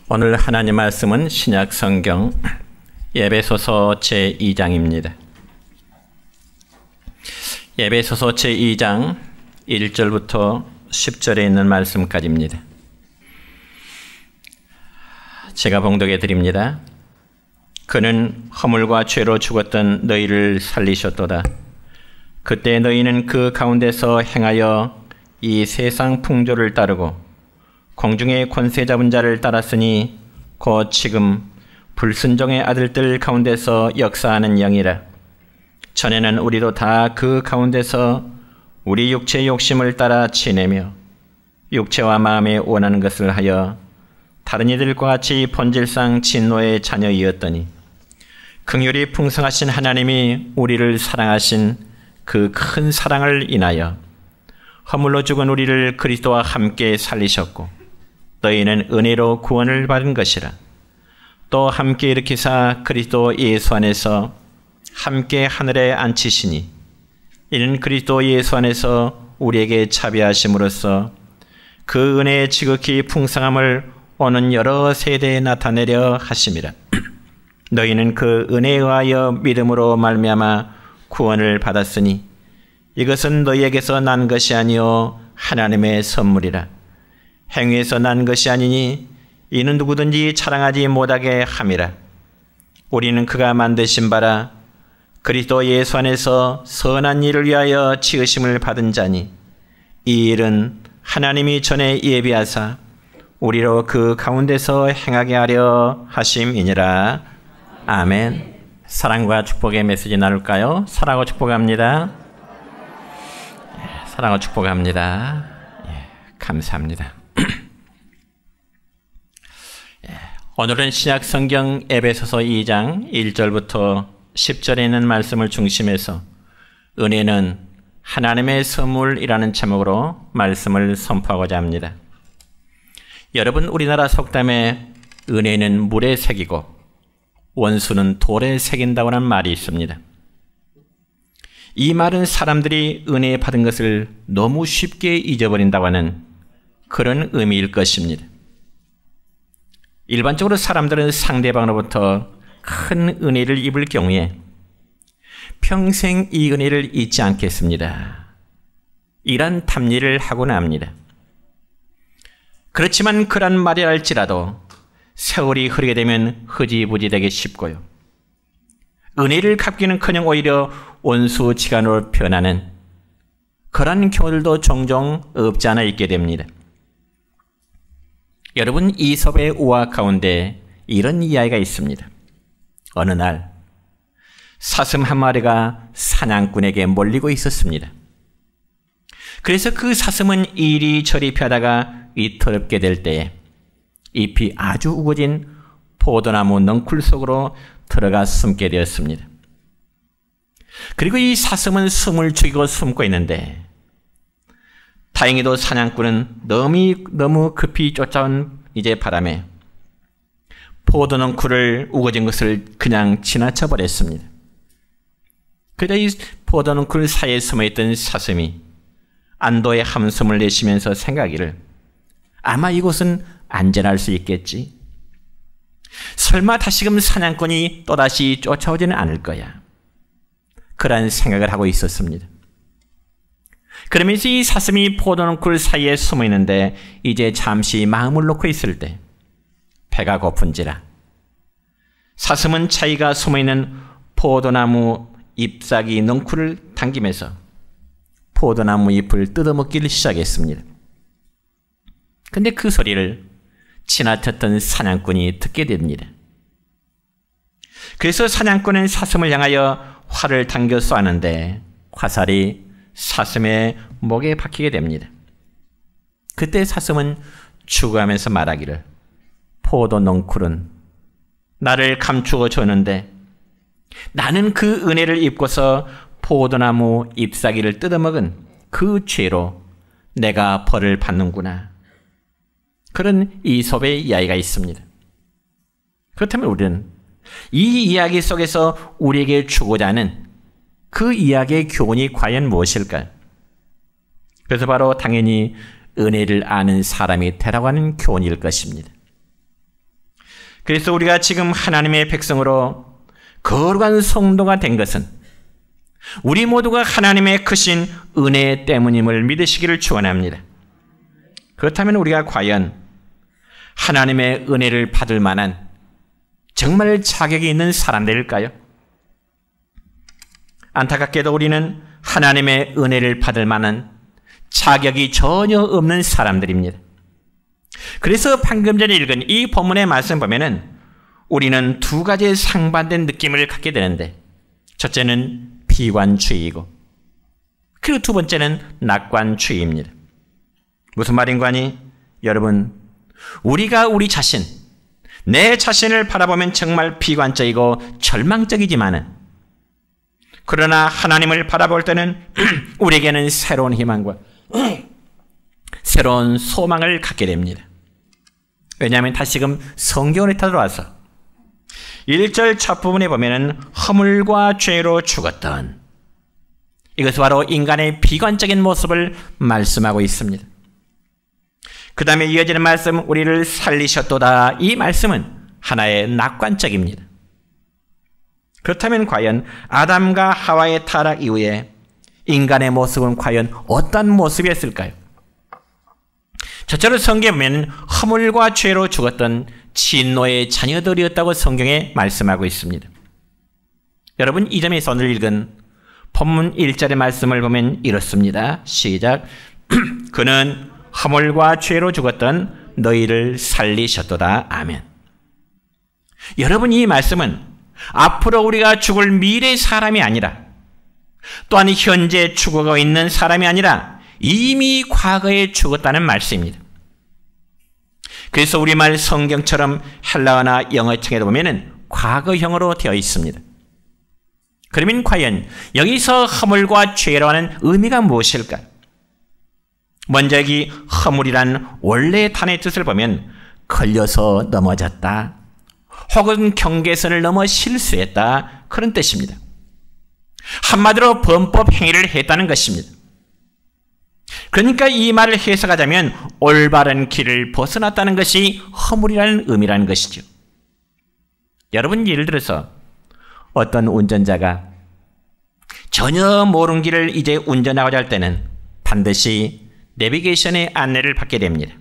오늘 하나님 말씀은 신약 성경 에베소서 제2장입니다. 에베소서 제2장 1절부터 10절에 있는 말씀까지입니다. 제가 봉독해 드립니다. 그는 허물과 죄로 죽었던 너희를 살리셨도다. 그때 너희는 그 가운데서 행하여 이 세상 풍조를 따르고 공중의 권세 잡은 자를 따랐으니 곧 지금 불순종의 아들들 가운데서 역사하는 영이라. 전에는 우리도 다 그 가운데서 우리 육체의 욕심을 따라 지내며 육체와 마음에 원하는 것을 하여 다른 이들과 같이 본질상 진노의 자녀이었더니 긍휼이 풍성하신 하나님이 우리를 사랑하신 그 큰 사랑을 인하여 허물로 죽은 우리를 그리스도와 함께 살리셨고 너희는 은혜로 구원을 받은 것이라. 또 함께 일으키사 그리스도 예수 안에서 함께 하늘에 앉히시니 이는 그리스도 예수 안에서 우리에게 자비하심으로써 그 은혜의 지극히 풍성함을 오는 여러 세대에 나타내려 하심이라. 너희는 그 은혜에 의하여 믿음으로 말미암아 구원을 받았으니 이것은 너희에게서 난 것이 아니요 하나님의 선물이라. 행위에서 난 것이 아니니 이는 누구든지 자랑하지 못하게 함이라. 우리는 그가 만드신 바라 그리스도 예수 안에서 선한 일을 위하여 지으심을 받은 자니 이 일은 하나님이 전에 예비하사 우리로 그 가운데서 행하게 하려 하심이니라. 아멘. 사랑과 축복의 메시지 나눌까요? 사랑하고 축복합니다. 사랑하고 축복합니다. 감사합니다. 오늘은 신약 성경 에베소서 2장 1절부터 10절에 있는 말씀을 중심해서 은혜는 하나님의 선물이라는 제목으로 말씀을 선포하고자 합니다. 여러분, 우리나라 속담에 은혜는 물에 새기고 원수는 돌에 새긴다고 하는 말이 있습니다. 이 말은 사람들이 은혜 받은 것을 너무 쉽게 잊어버린다고 하는 그런 의미일 것입니다. 일반적으로 사람들은 상대방으로부터 큰 은혜를 입을 경우에 평생 이 은혜를 잊지 않겠습니다. 이런 탐리를 하곤 합니다. 그렇지만 그런 말이라 할지라도 세월이 흐르게 되면 흐지부지 되기 쉽고요. 은혜를 갚기는커녕 오히려 원수지간으로 변하는 그런 경우들도 종종 없지 않아 있게 됩니다. 여러분, 이솝의 우화 가운데 이런 이야기가 있습니다. 어느 날 사슴 한 마리가 사냥꾼에게 몰리고 있었습니다. 그래서 그 사슴은 이리저리 펴다가 위태롭게 될 때에 잎이 아주 우거진 포도나무 넝쿨 속으로 들어가 숨게 되었습니다. 그리고 이 사슴은 숨을 죽이고 숨고 있는데 다행히도 사냥꾼은 너무 급히 쫓아온 이제 바람에 포도넝쿨을 우거진 것을 그냥 지나쳐 버렸습니다. 그러자 이 포도넝쿨 사이에 숨어있던 사슴이 안도의 함성을 내쉬면서 생각하기를 아마 이곳은 안전할 수 있겠지. 설마 다시금 사냥꾼이 또다시 쫓아오지는 않을 거야. 그런 생각을 하고 있었습니다. 그러면서 이 사슴이 포도넝쿨 사이에 숨어 있는데 이제 잠시 마음을 놓고 있을 때 배가 고픈지라 사슴은 자기가 숨어 있는 포도나무 잎사귀 넝쿨을 당기면서 포도나무 잎을 뜯어먹기를 시작했습니다. 근데 그 소리를 지나쳤던 사냥꾼이 듣게 됩니다. 그래서 사냥꾼은 사슴을 향하여 활을 당겨 쏘았는데 화살이 사슴의 목에 박히게 됩니다. 그때 사슴은 죽어가면서 말하기를 포도넝쿨은 나를 감추어 줬는데 나는 그 은혜를 입고서 포도나무 잎사귀를 뜯어먹은 그 죄로 내가 벌을 받는구나. 그런 이솝의 이야기가 있습니다. 그렇다면 우리는 이 이야기 속에서 우리에게 주고자 하는 그 이야기의 교훈이 과연 무엇일까요? 그래서 바로 당연히 은혜를 아는 사람이 되라고 하는 교훈일 것입니다. 그래서 우리가 지금 하나님의 백성으로 거룩한 성도가 된 것은 우리 모두가 하나님의 크신 은혜 때문임을 믿으시기를 축원합니다. 그렇다면 우리가 과연 하나님의 은혜를 받을 만한 정말 자격이 있는 사람들일까요? 안타깝게도 우리는 하나님의 은혜를 받을 만한 자격이 전혀 없는 사람들입니다. 그래서 방금 전에 읽은 이 본문의 말씀 보면은 우리는 두 가지의 상반된 느낌을 갖게 되는데, 첫째는 비관주의이고 그리고 두 번째는 낙관주의입니다. 무슨 말인가 하니 여러분, 우리가 우리 자신, 내 자신을 바라보면 정말 비관적이고 절망적이지만은 그러나 하나님을 바라볼 때는 우리에게는 새로운 희망과 새로운 소망을 갖게 됩니다. 왜냐하면 다시금 성경을 따라와서 1절 첫 부분에 보면은 허물과 죄로 죽었던, 이것은 바로 인간의 비관적인 모습을 말씀하고 있습니다. 그 다음에 이어지는 말씀, 우리를 살리셨도다. 이 말씀은 하나의 낙관적입니다. 그렇다면 과연 아담과 하와의 타락 이후에 인간의 모습은 과연 어떤 모습이었을까요? 저처럼 성경에 보면 허물과 죄로 죽었던 진노의 자녀들이었다고 성경에 말씀하고 있습니다. 여러분, 이 점에서 오늘 읽은 본문 1절의 말씀을 보면 이렇습니다. 시작. 그는 허물과 죄로 죽었던 너희를 살리셨도다. 아멘. 여러분, 이 말씀은 앞으로 우리가 죽을 미래의 사람이 아니라, 또한 현재 죽어가고 있는 사람이 아니라 이미 과거에 죽었다는 말씀입니다. 그래서 우리말 성경처럼 헬라어나 영어책에도 보면은 과거형으로 되어 있습니다. 그러면 과연 여기서 허물과 죄라고 하는 의미가 무엇일까요? 먼저 여기 허물이란 원래의 단어의 뜻을 보면 걸려서 넘어졌다, 혹은 경계선을 넘어 실수했다, 그런 뜻입니다. 한마디로 범법 행위를 했다는 것입니다. 그러니까 이 말을 해석하자면 올바른 길을 벗어났다는 것이 허물이라는 의미라는 것이죠. 여러분, 예를 들어서 어떤 운전자가 전혀 모르는 길을 이제 운전하고자 할 때는 반드시 내비게이션의 안내를 받게 됩니다.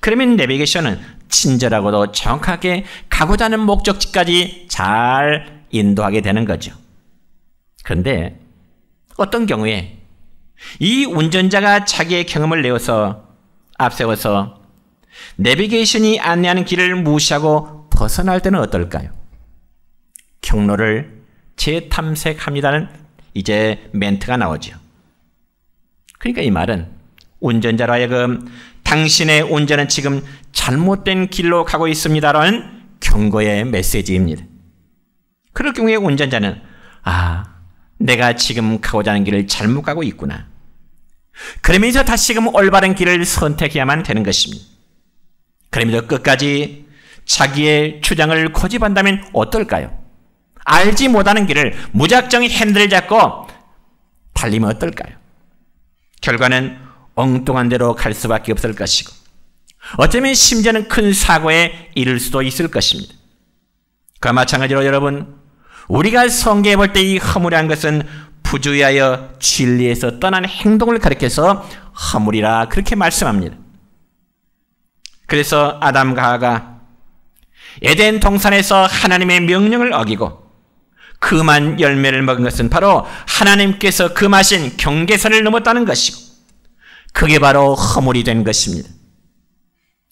그러면 내비게이션은 친절하고도 정확하게 가고자 하는 목적지까지 잘 인도하게 되는 거죠. 그런데 어떤 경우에 이 운전자가 자기의 경험을 내어서 앞세워서 내비게이션이 안내하는 길을 무시하고 벗어날 때는 어떨까요? 경로를 재탐색합니다는 이제 멘트가 나오죠. 그러니까 이 말은 운전자로 하여금 당신의 운전은 지금 잘못된 길로 가고 있습니다라는 경고의 메시지입니다. 그럴 경우에 운전자는 내가 지금 가고자 하는 길을 잘못 가고 있구나, 그러면서 다시금 올바른 길을 선택해야만 되는 것입니다. 그러면서 끝까지 자기의 주장을 고집한다면 어떨까요? 알지 못하는 길을 무작정 핸들을 잡고 달리면 어떨까요? 결과는 엉뚱한 데로 갈 수밖에 없을 것이고 어쩌면 심지어는 큰 사고에 이를 수도 있을 것입니다. 그와 마찬가지로 여러분, 우리가 성경에 볼 때 이 허물이라는 것은 부주의하여 진리에서 떠난 행동을 가리켜서 허물이라 그렇게 말씀합니다. 그래서 아담과 하와가 에덴 동산에서 하나님의 명령을 어기고 금한 열매를 먹은 것은 바로 하나님께서 금하신 경계선을 넘었다는 것이고 그게 바로 허물이 된 것입니다.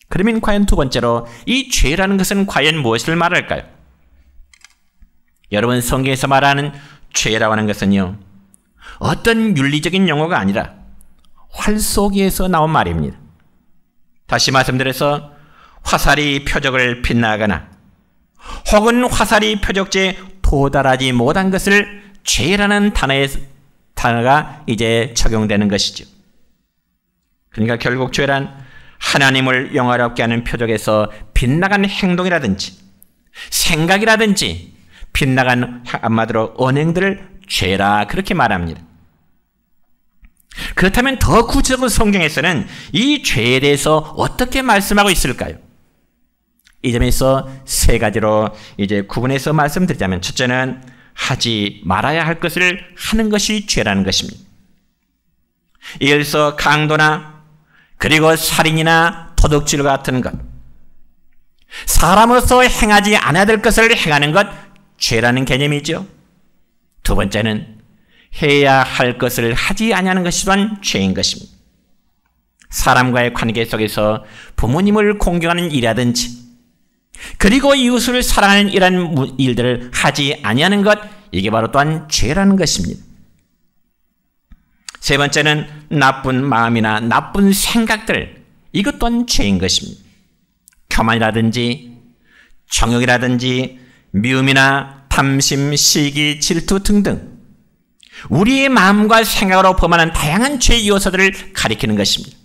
그러면 과연 두 번째로 이 죄라는 것은 과연 무엇을 말할까요? 여러분, 성경에서 말하는 죄라고 하는 것은요, 어떤 윤리적인 용어가 아니라 활쏘기에서 나온 말입니다. 다시 말씀드려서 화살이 표적을 빗나가거나 혹은 화살이 표적지에 도달하지 못한 것을 죄라는 단어가 이제 적용되는 것이죠. 그러니까 결국 죄란 하나님을 영화롭게 하는 표적에서 빗나간 행동이라든지 생각이라든지 빗나간 한마디로 언행들을 죄라 그렇게 말합니다. 그렇다면 더 구체적으로 성경에서는 이 죄에 대해서 어떻게 말씀하고 있을까요? 이 점에서 세 가지로 이제 구분해서 말씀드리자면, 첫째는 하지 말아야 할 것을 하는 것이 죄라는 것입니다. 예를 들어서 강도나 그리고 살인이나 도둑질 같은 것, 사람으로서 행하지 않아야 될 것을 행하는 것, 죄라는 개념이죠. 두 번째는 해야 할 것을 하지 아니하는 것이 또한 죄인 것입니다. 사람과의 관계 속에서 부모님을 공경하는 일이라든지 그리고 이웃을 사랑하는 이런 일들을 하지 아니하는 것, 이게 바로 또한 죄라는 것입니다. 세 번째는 나쁜 마음이나 나쁜 생각들, 이것 또한 죄인 것입니다. 교만이라든지 정욕이라든지 미움이나 탐심, 시기, 질투 등등 우리의 마음과 생각으로 범하는 다양한 죄의 요소들을 가리키는 것입니다.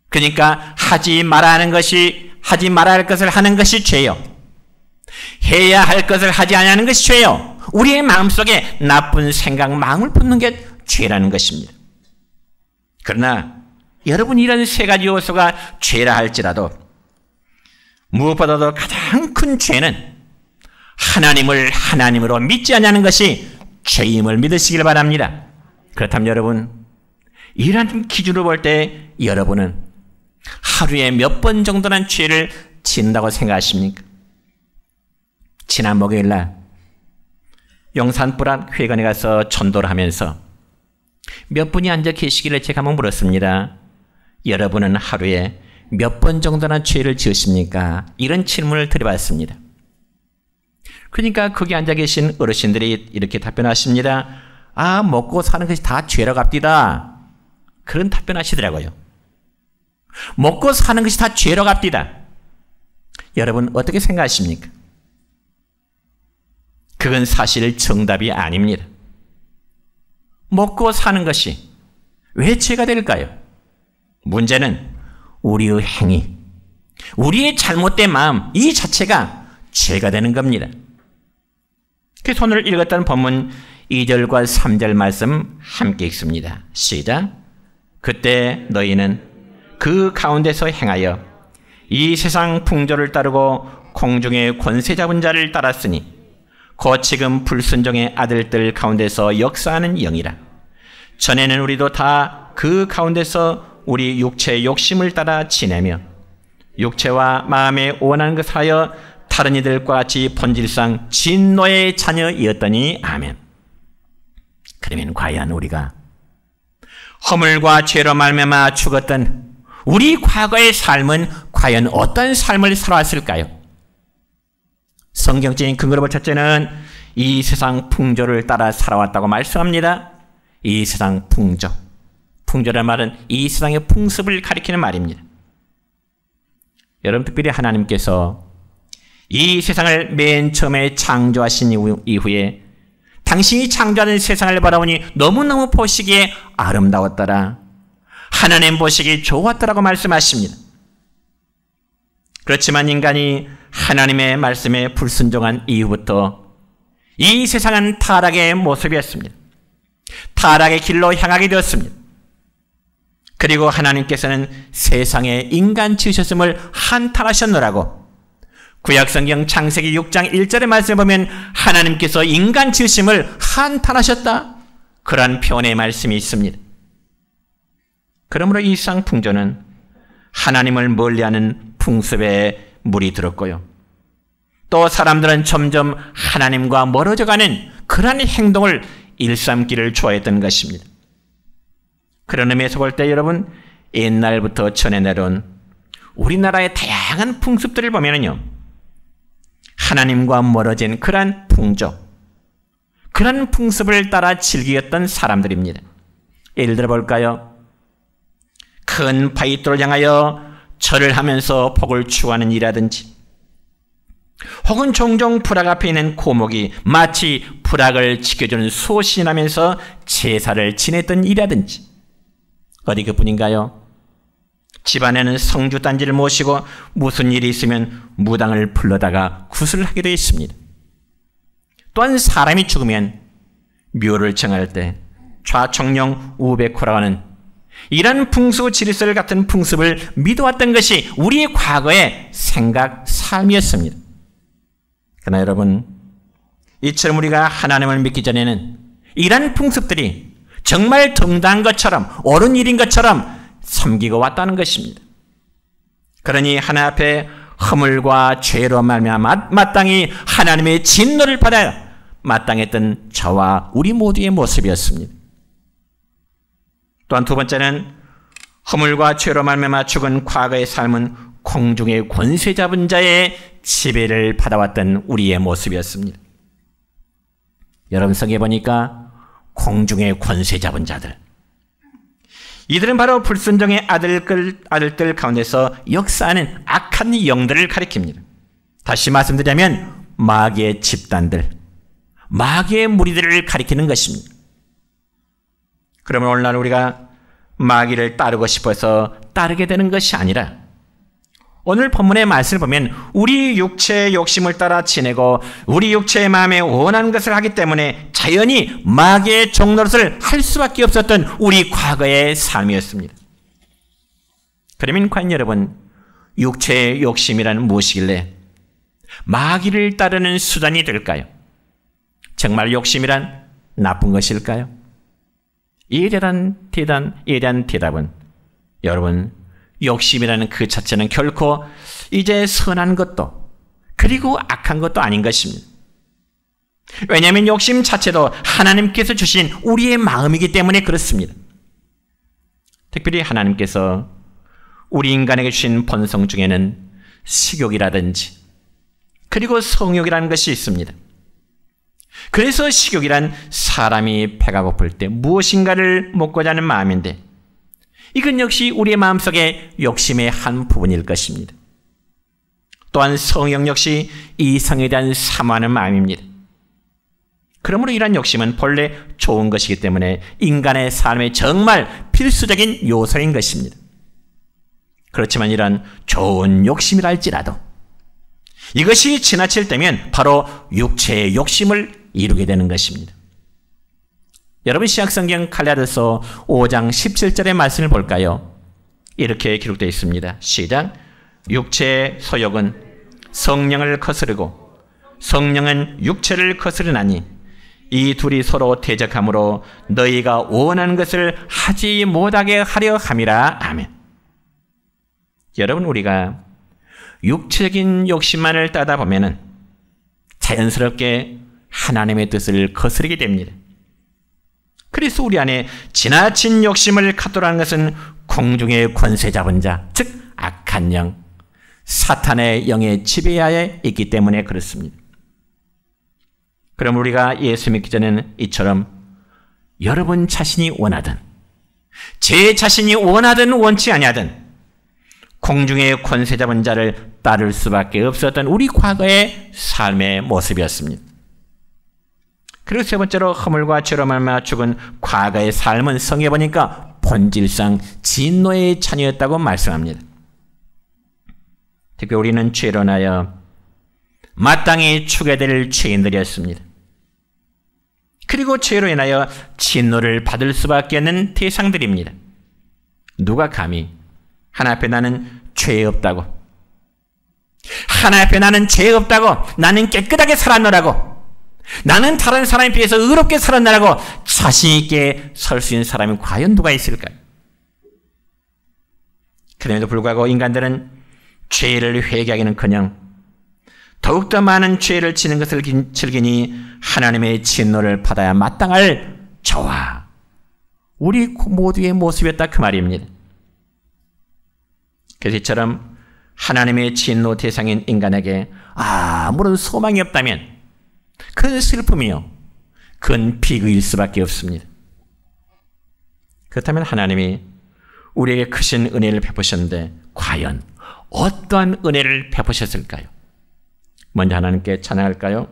그러니까 하지 말아야 하는 것이, 하지 말아야 할 것을 하는 것이 죄요, 해야 할 것을 하지 아니하는 것이 죄요, 우리의 마음속에 나쁜 생각, 마음을 품는 게 죄라는 것입니다. 그러나 여러분, 이런 세 가지 요소가 죄라 할지라도 무엇보다도 가장 큰 죄는 하나님을 하나님으로 믿지 않는 것이 죄임을 믿으시길 바랍니다. 그렇다면 여러분, 이러한 기준으로 볼 때 여러분은 하루에 몇 번 정도는 죄를 짓는다고 생각하십니까? 지난 목요일날 용산불안 회관에 가서 전도를 하면서 몇 분이 앉아 계시길래 제가 한번 물었습니다. 여러분은 하루에 몇 번 정도나 죄를 지으십니까? 이런 질문을 드려봤습니다. 그러니까 거기 앉아 계신 어르신들이 이렇게 답변하십니다. 아, 먹고 사는 것이 다 죄라고 합디다. 그런 답변하시더라고요. 먹고 사는 것이 다 죄라고 합디다. 여러분, 어떻게 생각하십니까? 그건 사실 정답이 아닙니다. 먹고 사는 것이 왜 죄가 될까요? 문제는 우리의 행위, 우리의 잘못된 마음, 이 자체가 죄가 되는 겁니다. 그래서 오늘 읽었던 본문 2절과 3절 말씀 함께 읽습니다. 시작. 그때 너희는 그 가운데서 행하여 이 세상 풍조를 따르고 공중의 권세 잡은 자를 따랐으니 곧 지금 불순종의 아들들 가운데서 역사하는 영이라. 전에는 우리도 다 그 가운데서 우리 육체의 욕심을 따라 지내며 육체와 마음에 원하는 것을 하여 다른 이들과 같이 본질상 진노의 자녀이었더니. 아멘. 그러면 과연 우리가 허물과 죄로 말미암아 죽었던 우리 과거의 삶은 과연 어떤 삶을 살아왔을까요? 성경적인 근거로 볼 첫째는 이 세상 풍조를 따라 살아왔다고 말씀합니다. 이 세상 풍조. 풍조란 말은 이 세상의 풍습을 가리키는 말입니다. 여러분, 특별히 하나님께서 이 세상을 맨 처음에 창조하신 이후에 당신이 창조하는 세상을 바라보니 너무너무 보시기에 아름다웠더라, 하나님 보시기 좋았더라고 말씀하십니다. 그렇지만 인간이 하나님의 말씀에 불순종한 이후부터 이 세상은 타락의 모습이었습니다. 타락의 길로 향하게 되었습니다. 그리고 하나님께서는 세상에 인간 지으셨음을 한탄하셨노라고 구약성경 창세기 6장 1절의 말씀을 보면 하나님께서 인간 지으심을 한탄하셨다, 그러한 표현의 말씀이 있습니다. 그러므로 이 세상 풍조는 하나님을 멀리하는 풍습에 물이 들었고요, 또 사람들은 점점 하나님과 멀어져가는 그러한 행동을 일삼기를 좋아했던 것입니다. 그런 의미에서 볼 때 여러분, 옛날부터 전해 내려온 우리나라의 다양한 풍습들을 보면요, 하나님과 멀어진 그러한 풍조, 그런 풍습을 따라 즐기었던 사람들입니다. 예를 들어 볼까요? 큰 바위돌을 향하여 절을 하면서 복을 추구하는 일이라든지, 혹은 종종 불악 앞에 있는 고목이 마치 불악을 지켜주는 소신하면서 제사를 지냈던 일이라든지, 어디 그뿐인가요? 집안에는 성주단지를 모시고 무슨 일이 있으면 무당을 불러다가 구슬하기도 했습니다. 또한 사람이 죽으면 묘를 정할 때 좌청룡 우백호라고 하는 이런 풍수 질설 같은 풍습을 믿어왔던 것이 우리의 과거의 생각, 삶이었습니다. 그러나 여러분, 이처럼 우리가 하나님을 믿기 전에는 이런 풍습들이 정말 정당한 것처럼 옳은 일인 것처럼 섬기고 왔다는 것입니다. 그러니 하나님 앞에 허물과 죄로 말미암아 마땅히 하나님의 진노를 받아야 마땅했던 저와 우리 모두의 모습이었습니다. 또한 두 번째는 허물과 죄로 말미암아 죽은 과거의 삶은 공중의 권세 잡은 자의 지배를 받아왔던 우리의 모습이었습니다. 여러분, 성경에 보니까 공중의 권세 잡은 자들, 이들은 바로 불순종의 아들들 가운데서 역사하는 악한 영들을 가리킵니다. 다시 말씀드리자면 마귀의 집단들, 마귀의 무리들을 가리키는 것입니다. 그러면 오늘날 우리가 마귀를 따르고 싶어서 따르게 되는 것이 아니라 오늘 본문의 말씀을 보면 우리 육체의 욕심을 따라 지내고 우리 육체의 마음에 원하는 것을 하기 때문에 자연히 마귀의 종노릇을 할 수밖에 없었던 우리 과거의 삶이었습니다. 그러면 과연 여러분, 육체의 욕심이란 무엇이길래 마귀를 따르는 수단이 될까요? 정말 욕심이란 나쁜 것일까요? 이에 대한 대답은 여러분, 욕심이라는 그 자체는 결코 이제 선한 것도 그리고 악한 것도 아닌 것입니다. 왜냐하면 욕심 자체도 하나님께서 주신 우리의 마음이기 때문에 그렇습니다. 특별히 하나님께서 우리 인간에게 주신 본성 중에는 식욕이라든지 그리고 성욕이라는 것이 있습니다. 그래서 식욕이란 사람이 배가 고플 때 무엇인가를 먹고자 하는 마음인데 이건 역시 우리의 마음속에 욕심의 한 부분일 것입니다. 또한 성욕 역시 이성에 대한 사모하는 마음입니다. 그러므로 이러한 욕심은 본래 좋은 것이기 때문에 인간의 삶에 정말 필수적인 요소인 것입니다. 그렇지만 이런 좋은 욕심이라 할지라도 이것이 지나칠 때면 바로 육체의 욕심을 이루게 되는 것입니다. 여러분, 신약성경 갈라디아서 5장 17절의 말씀을 볼까요? 이렇게 기록되어 있습니다. 시작. 육체의 소욕은 성령을 거스르고 성령은 육체를 거스르나니 이 둘이 서로 대적하므로 너희가 원하는 것을 하지 못하게 하려 함이라. 아멘. 여러분, 우리가 육체적인 욕심만을 따다 보면은 자연스럽게 하나님의 뜻을 거스르게 됩니다. 그래서 우리 안에 지나친 욕심을 갖도록 하는 것은 공중의 권세 잡은 자, 즉 악한 영, 사탄의 영의 지배하에 있기 때문에 그렇습니다. 그럼 우리가 예수 믿기 전에는 이처럼 여러분 자신이 원하든 제 자신이 원하든 원치 아니하든 공중의 권세 잡은 자를 따를 수밖에 없었던 우리 과거의 삶의 모습이었습니다. 그리고 세 번째로 허물과 죄로 말미암아 죽은 과거의 삶은 성경에 보니까 본질상 진노의 자녀였다고 말씀합니다. 특히 우리는 죄로 인하여 마땅히 죽게 될 죄인들이었습니다. 그리고 죄로 인하여 진노를 받을 수밖에 없는 대상들입니다. 누가 감히 하나님 앞에 나는 죄 없다고, 하나님 앞에 나는 죄 없다고, 나는 깨끗하게 살았노라고, 나는 다른 사람에 비해서 의롭게 살았나라고 자신 있게 설 수 있는 사람이 과연 누가 있을까요? 그럼에도 불구하고 인간들은 죄를 회개하기는커녕 더욱더 많은 죄를 지는 것을 즐기니 하나님의 진노를 받아야 마땅할 저와 우리 모두의 모습이었다, 그 말입니다. 그래서 이처럼 하나님의 진노 대상인 인간에게 아무런 소망이 없다면 그 슬픔이요, 그건 비극일 수밖에 없습니다. 그렇다면 하나님이 우리에게 크신 은혜를 베푸셨는데 과연 어떠한 은혜를 베푸셨을까요? 먼저 하나님께 찬양할까요?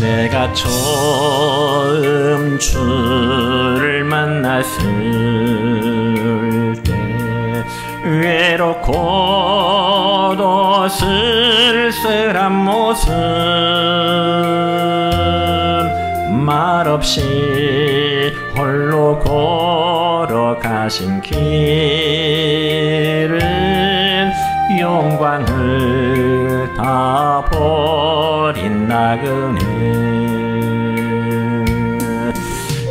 내가 처음 주를 만났을 왔을 때 외롭고도 쓸쓸한 모습 말없이 홀로 걸어가신 길은 영광을 다 버린 나그네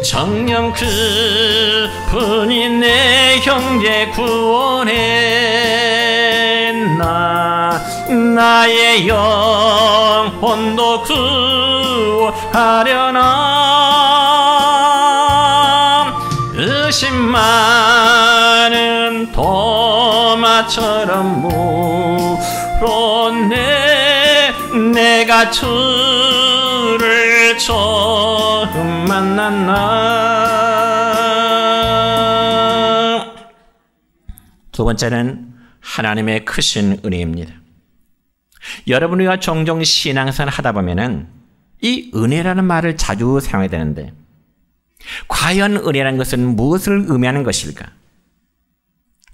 정녕 그분이 내 형제 구원해 나의 영혼도 구하려나 의심 많은 도마처럼 물었네 내가 주를 처음 만난 날 두 번째는 하나님의 크신 은혜입니다. 여러분 우리가 종종 신앙생활 하다 보면은 이 은혜라는 말을 자주 사용해야 되는데 과연 은혜라는 것은 무엇을 의미하는 것일까?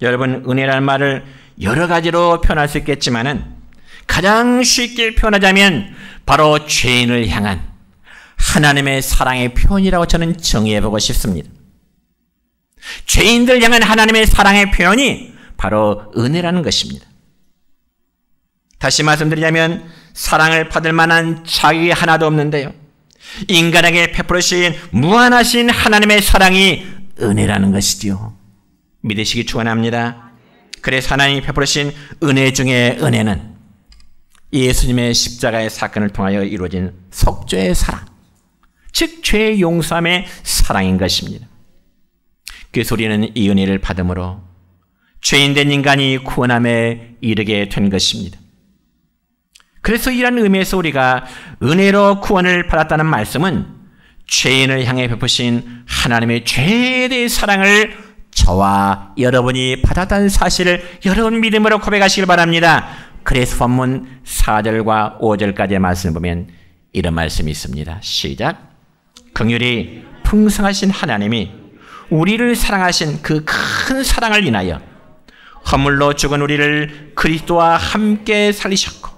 여러분 은혜라는 말을 여러 가지로 표현할 수 있겠지만은 가장 쉽게 표현하자면 바로 죄인을 향한 하나님의 사랑의 표현이라고 저는 정의해보고 싶습니다. 죄인들 향한 하나님의 사랑의 표현이 바로 은혜라는 것입니다. 다시 말씀드리자면 사랑을 받을 만한 자격이 하나도 없는데요. 인간에게 베풀으신 무한하신 하나님의 사랑이 은혜라는 것이지요. 믿으시기 축원합니다. 그래서 하나님이 베풀으신 은혜 중에 은혜는 예수님의 십자가의 사건을 통하여 이루어진 속죄의 사랑, 즉 죄의 용서함의 사랑인 것입니다. 그래서 우리는 이 은혜를 받음으로 죄인된 인간이 구원함에 이르게 된 것입니다. 그래서 이런 의미에서 우리가 은혜로 구원을 받았다는 말씀은 죄인을 향해 베푸신 하나님의 최대의 사랑을 저와 여러분이 받았다는 사실을 여러분 믿음으로 고백하시길 바랍니다. 그래서 본문 4절과 5절까지의 말씀을 보면 이런 말씀이 있습니다. 시작. 긍휼이 풍성하신 하나님이 우리를 사랑하신 그 큰 사랑을 인하여 허물로 죽은 우리를 그리스도와 함께 살리셨고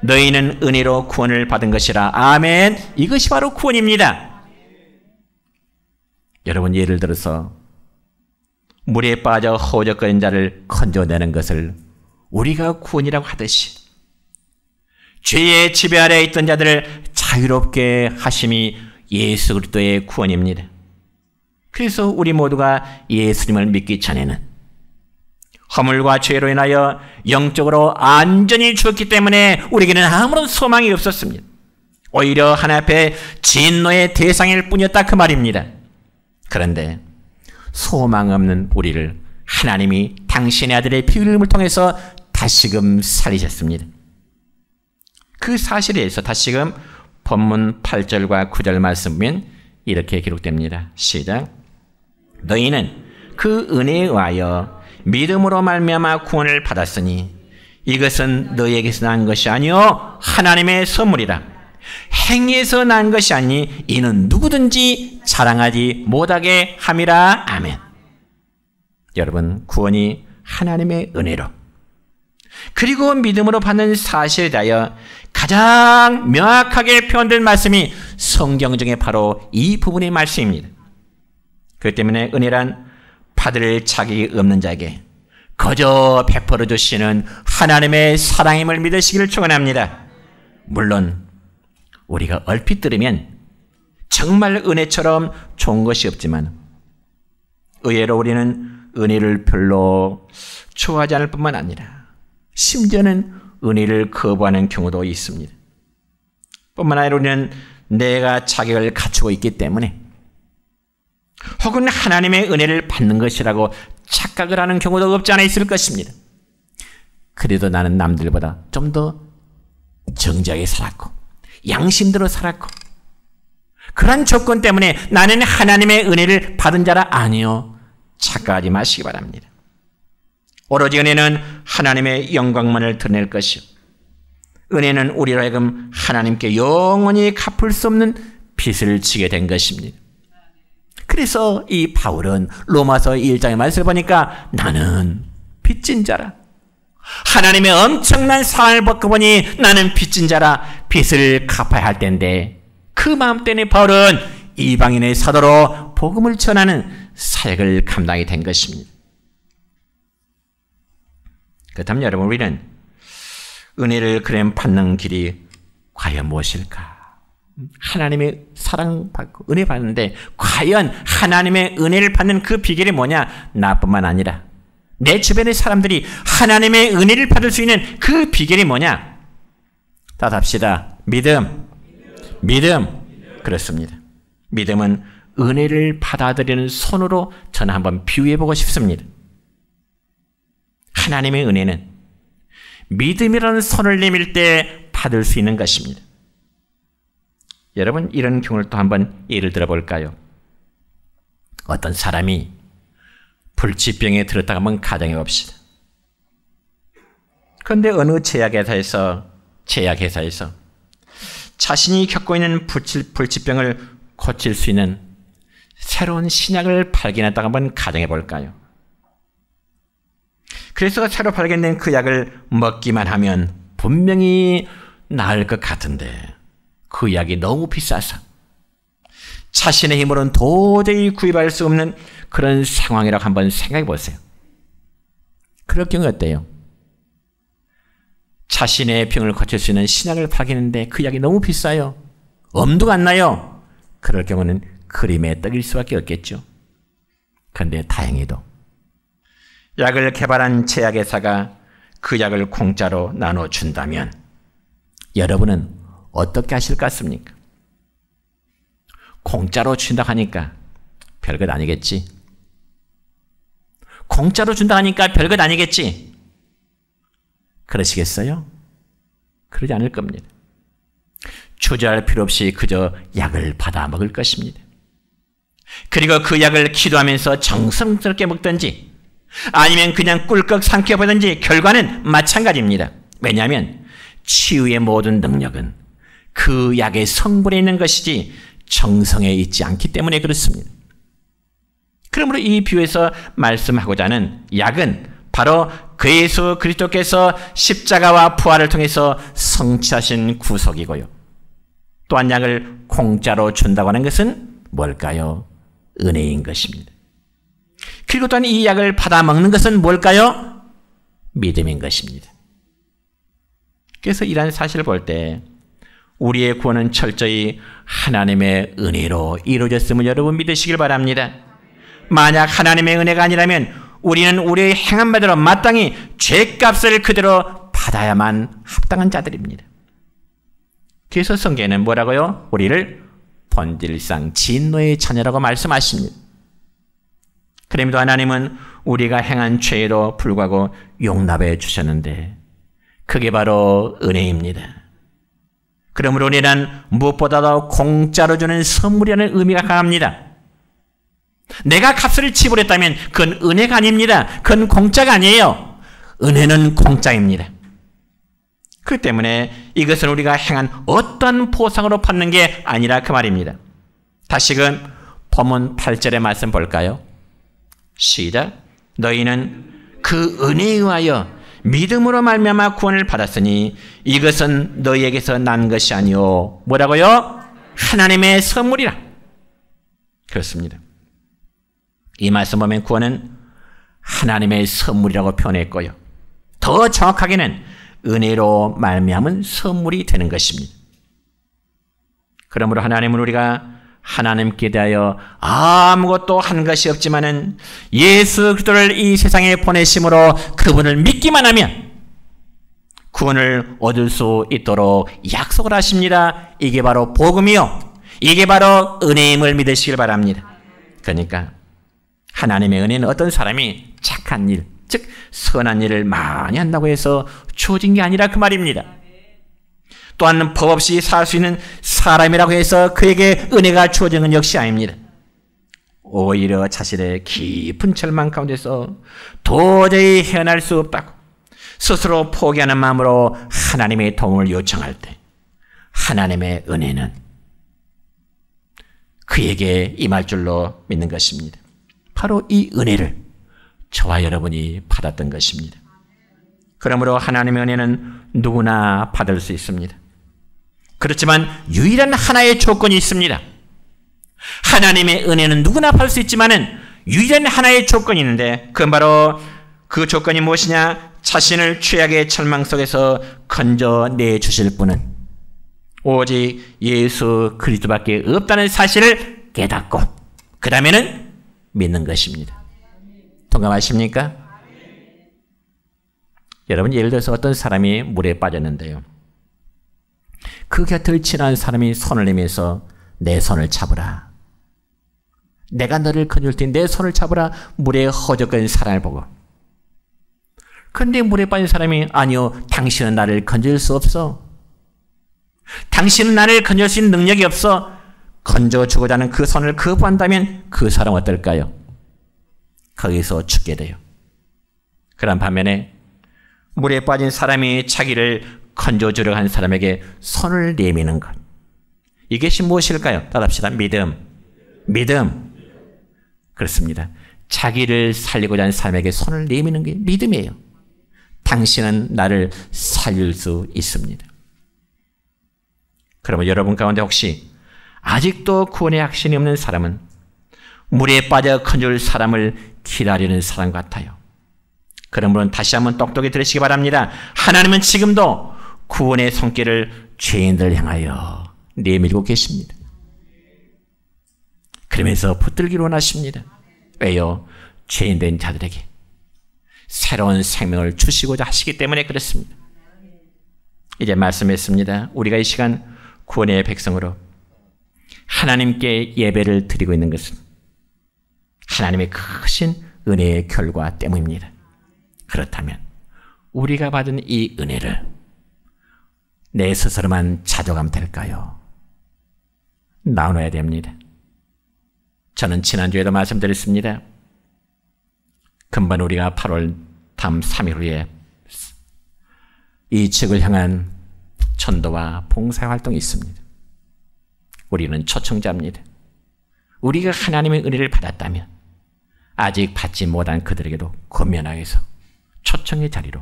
너희는 은혜로 구원을 받은 것이라. 아멘. 이것이 바로 구원입니다. 여러분 예를 들어서 물에 빠져 허우적거리는 자를 건져내는 것을 우리가 구원이라고 하듯이 죄의 지배 아래에 있던 자들을 자유롭게 하심이 예수 그리스도의 구원입니다. 그래서 우리 모두가 예수님을 믿기 전에는 허물과 죄로 인하여 영적으로 안전히 죽었기 때문에 우리에게는 아무런 소망이 없었습니다. 오히려 하나님 앞에 진노의 대상일 뿐이었다 그 말입니다. 그런데 소망 없는 우리를 하나님이 당신의 아들의 피 흘림을 통해서 다시금 살리셨습니다. 그 사실에 대해서 다시금 본문 8절과 9절 말씀 보면 이렇게 기록됩니다. 시작. 너희는 그 은혜에 의하여 믿음으로 말미암아 구원을 받았으니 이것은 너희에게서 난 것이 아니요 하나님의 선물이라. 행위에서 난 것이 아니 이는 누구든지 자랑하지 못하게 함이라. 아멘. 여러분 구원이 하나님의 은혜로 그리고 믿음으로 받는 사실에 대하여 가장 명확하게 표현된 말씀이 성경 중에 바로 이 부분의 말씀입니다. 그렇기 때문에 은혜란 받을 자격이 없는 자에게 거저 베풀어 주시는 하나님의 사랑임을 믿으시기를 축원합니다. 물론 우리가 얼핏 들으면 정말 은혜처럼 좋은 것이 없지만 의외로 우리는 은혜를 별로 좋아하지 않을 뿐만 아니라 심지어는 은혜를 거부하는 경우도 있습니다. 뿐만 아니라 우리는 내가 자격을 갖추고 있기 때문에 혹은 하나님의 은혜를 받는 것이라고 착각을 하는 경우도 없지 않아 있을 것입니다. 그래도 나는 남들보다 좀 더 정직하게 살았고 양심대로 살았고 그런 조건 때문에 나는 하나님의 은혜를 받은 자라. 아니요. 착각하지 마시기 바랍니다. 오로지 은혜는 하나님의 영광만을 드러낼 것이요 은혜는 우리로 하여금 하나님께 영원히 갚을 수 없는 빚을 지게 된 것입니다. 그래서 이 바울은 로마서 1장의 말씀을 보니까 나는 빚진 자라. 하나님의 엄청난 사랑을 받고 보니 나는 빚진 자라. 빚을 갚아야 할 때인데 그 마음 때문에 바울은 이방인의 사도로 복음을 전하는 사역을 감당이 된 것입니다. 그렇다면 여러분, 우리는 은혜를 그냥 받는 길이 과연 무엇일까? 하나님의 사랑받고 은혜 받는데 과연 하나님의 은혜를 받는 그 비결이 뭐냐? 나뿐만 아니라 내 주변의 사람들이 하나님의 은혜를 받을 수 있는 그 비결이 뭐냐? 답합시다. 믿음. 그렇습니다. 믿음은 은혜를 받아들이는 손으로 저는 한번 비유해보고 싶습니다. 하나님의 은혜는 믿음이라는 손을 내밀 때 받을 수 있는 것입니다. 여러분, 이런 경우를 또 한번 예를 들어볼까요? 어떤 사람이 불치병에 들었다가 한번 가정해 봅시다. 그런데 어느 제약회사에서 자신이 겪고 있는 불치병을 고칠 수 있는 새로운 신약을 발견했다가 한번 가정해 볼까요? 그래서 새로 발견된 그 약을 먹기만 하면 분명히 나을 것 같은데 그 약이 너무 비싸서 자신의 힘으로는 도저히 구입할 수 없는 그런 상황이라고 한번 생각해 보세요. 그럴 경우 어때요? 자신의 병을 고칠 수 있는 신약을 발견했는데 그 약이 너무 비싸요. 엄두가 안 나요. 그럴 경우는 그림에 떡일 수밖에 없겠죠. 그런데 다행히도 약을 개발한 제약회사가 그 약을 공짜로 나눠준다면 여러분은 어떻게 하실 것 같습니까? 공짜로 준다고 하니까 별것 아니겠지. 공짜로 준다고 하니까 별것 아니겠지. 그러시겠어요? 그러지 않을 겁니다. 주저할 필요 없이 그저 약을 받아 먹을 것입니다. 그리고 그 약을 기도하면서 정성스럽게 먹든지 아니면 그냥 꿀꺽 삼켜보든지 결과는 마찬가지입니다. 왜냐하면 치유의 모든 능력은 그 약의 성분에 있는 것이지 정성에 있지 않기 때문에 그렇습니다. 그러므로 이 비유에서 말씀하고자 하는 약은 바로 그 예수 그리스도께서 십자가와 부활을 통해서 성취하신 구속이고요. 또한 약을 공짜로 준다고 하는 것은 뭘까요? 은혜인 것입니다. 그리고 또한 이 약을 받아 먹는 것은 뭘까요? 믿음인 것입니다. 그래서 이러한 사실을 볼 때 우리의 구원은 철저히 하나님의 은혜로 이루어졌음을 여러분 믿으시길 바랍니다. 만약 하나님의 은혜가 아니라면 우리는 우리의 행한 바대로 마땅히 죄값을 그대로 받아야만 합당한 자들입니다. 그래서 성경에는 뭐라고요? 우리를 본질상 진노의 자녀라고 말씀하십니다. 그럼에도 하나님은 우리가 행한 죄에도 불구하고 용납해 주셨는데 그게 바로 은혜입니다. 그러므로 우리는 무엇보다도 공짜로 주는 선물이라는 의미가 강합니다. 내가 값을 지불했다면 그건 은혜가 아닙니다. 그건 공짜가 아니에요. 은혜는 공짜입니다. 그렇기 때문에 이것은 우리가 행한 어떤 보상으로 받는 게 아니라 그 말입니다. 다시금 본문 8절의 말씀 볼까요? 시작. 너희는 그 은혜에 의하여 믿음으로 말미암아 구원을 받았으니 이것은 너희에게서 난 것이 아니오. 뭐라고요? 하나님의 선물이라. 그렇습니다. 이 말씀 보면 구원은 하나님의 선물이라고 표현했고요. 더 정확하게는 은혜로 말미암은 선물이 되는 것입니다. 그러므로 하나님은 우리가 하나님께 대하여 아무것도 한 것이 없지만은 예수 그리스도를 이 세상에 보내심으로 그분을 믿기만 하면 구원을 얻을 수 있도록 약속을 하십니다. 이게 바로 복음이요, 이게 바로 은혜임을 믿으시길 바랍니다. 그러니까 하나님의 은혜는 어떤 사람이 착한 일, 즉 선한 일을 많이 한다고 해서 주어진 게 아니라 그 말입니다. 또한 법 없이 살 수 있는 사람이라고 해서 그에게 은혜가 주어지는 건 역시 아닙니다. 오히려 자신의 깊은 절망 가운데서 도저히 헤어날 수 없다고 스스로 포기하는 마음으로 하나님의 도움을 요청할 때 하나님의 은혜는 그에게 임할 줄로 믿는 것입니다. 바로 이 은혜를 저와 여러분이 받았던 것입니다. 그러므로 하나님의 은혜는 누구나 받을 수 있습니다. 그렇지만 유일한 하나의 조건이 있습니다. 하나님의 은혜는 누구나 받을 수 있지만은 유일한 하나의 조건이 있는데, 그건 바로 그 조건이 무엇이냐? 자신을 죄악의 절망 속에서 건져내 주실 분은 오직 예수 그리스도밖에 없다는 사실을 깨닫고 그 다음에는 믿는 것입니다. 동감하십니까? 여러분, 예를 들어서 어떤 사람이 물에 빠졌는데요, 그 곁을 지나는 사람이 손을 내밀어서 내 손을 잡으라, 내가 너를 건질 테니 내 손을 잡으라, 물에 허적거리는 사람을 보고, 그런데 물에 빠진 사람이 아니요, 당신은 나를 건질 수 없어, 당신은 나를 건질 수 있는 능력이 없어, 건져주고자 하는 그 손을 거부한다면 그 사람 어떨까요? 거기서 죽게 돼요. 그런 반면에 물에 빠진 사람이 자기를 건져주려고 하는 사람에게 손을 내미는 것, 이것이 무엇일까요? 따라합시다. 믿음. 그렇습니다. 자기를 살리고자 하는 사람에게 손을 내미는 게 믿음이에요. 당신은 나를 살릴 수 있습니다. 그러면 여러분 가운데 혹시 아직도 구원의 확신이 없는 사람은 물에 빠져 건질 사람을 기다리는 사람 같아요. 그러므로 다시 한번 똑똑히 들으시기 바랍니다. 하나님은 지금도 구원의 손길을 죄인들을 향하여 내밀고 계십니다. 그러면서 붙들기를 원하십니다. 왜요? 죄인된 자들에게 새로운 생명을 주시고자 하시기 때문에 그렇습니다. 이제 말씀했습니다. 우리가 이 시간 구원의 백성으로 하나님께 예배를 드리고 있는 것은 하나님의 크신 은혜의 결과 때문입니다. 그렇다면 우리가 받은 이 은혜를 내 스스로만 자족하면 될까요? 나눠야 됩니다. 저는 지난주에도 말씀드렸습니다. 금방 우리가 8월 다음 3일 후에 이 지역을 향한 전도와 봉사활동이 있습니다. 우리는 초청자입니다. 우리가 하나님의 은혜를 받았다면 아직 받지 못한 그들에게도 권면하기 위해서 초청의 자리로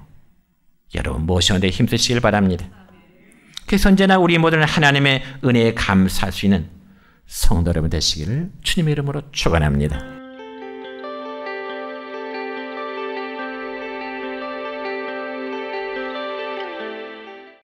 여러분 모시는 데 힘쓰시길 바랍니다. 그래서 언제나 우리 모두는 하나님의 은혜에 감사할 수 있는 성도 여러분 되시기를 주님의 이름으로 축원합니다.